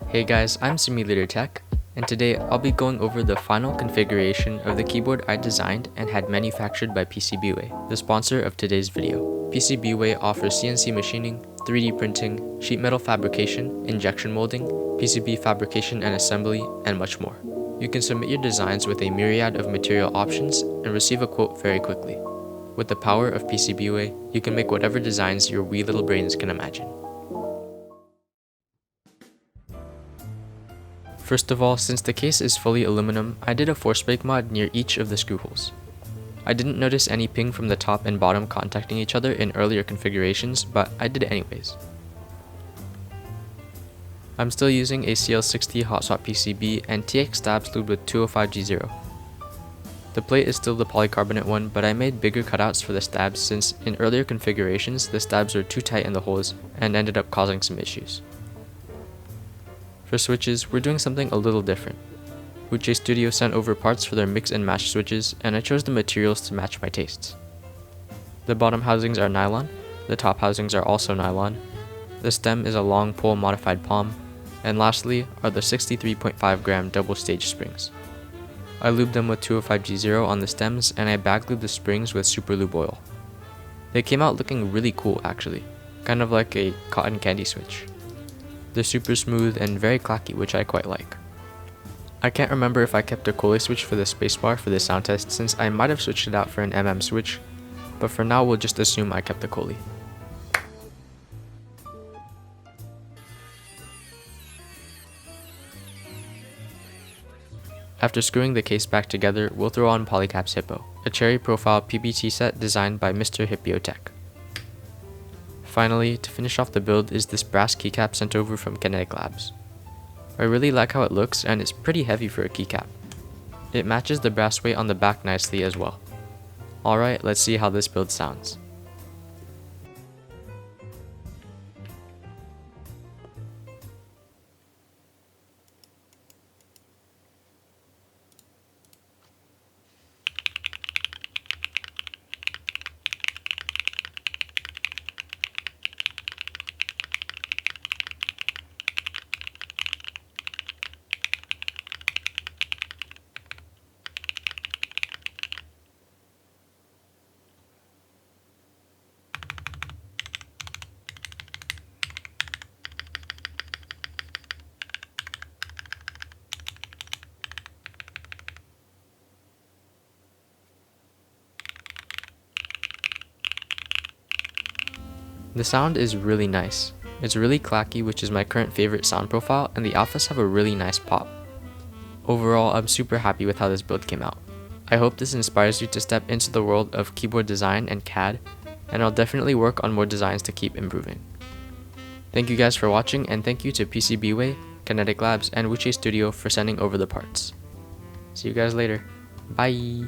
Hey guys, I'm Simulator Tech, and today I'll be going over the final configuration of the keyboard I designed and had manufactured by PCBWay, the sponsor of today's video. PCBWay offers CNC machining, 3D printing, sheet metal fabrication, injection molding, PCB fabrication and assembly, and much more. You can submit your designs with a myriad of material options and receive a quote very quickly. With the power of PCBWay, you can make whatever designs your wee little brains can imagine. First of all, since the case is fully aluminum, I did a force break mod near each of the screw holes. I didn't notice any ping from the top and bottom contacting each other in earlier configurations, but I did it anyways. I'm still using a CL60 hot swap PCB and TX stabs lubed with 205G0. The plate is still the polycarbonate one, but I made bigger cutouts for the stabs since in earlier configurations the stabs were too tight in the holes and ended up causing some issues. For switches, we're doing something a little different. Winkey Studio sent over parts for their mix and match switches, and I chose the materials to match my tastes. The bottom housings are nylon, the top housings are also nylon, the stem is a long pole modified palm, and lastly are the 63.5 gram double stage springs. I lubed them with 205G0 on the stems, and I back lubed the springs with super lube oil. They came out looking really cool actually, kind of like a cotton candy switch. They're super smooth and very clacky, which I quite like. I can't remember if I kept a Coley switch for the spacebar for this sound test since I might have switched it out for an switch, but for now we'll just assume I kept the Coley. After screwing the case back together, we'll throw on Polycaps Hippo, a cherry profile PBT set designed by Mr. Hipyo Tech. Finally, to finish off the build is this brass keycap sent over from Kinetic Labs. I really like how it looks and it's pretty heavy for a keycap. It matches the brass weight on the back nicely as well. Alright, let's see how this build sounds. The sound is really nice. It's really clacky, which is my current favorite sound profile, and the alphas have a really nice pop. Overall, I'm super happy with how this build came out. I hope this inspires you to step into the world of keyboard design and CAD, and I'll definitely work on more designs to keep improving. Thank you guys for watching, and thank you to PCBWay, Kinetic Labs, and Winkey Studio for sending over the parts. See you guys later. Bye!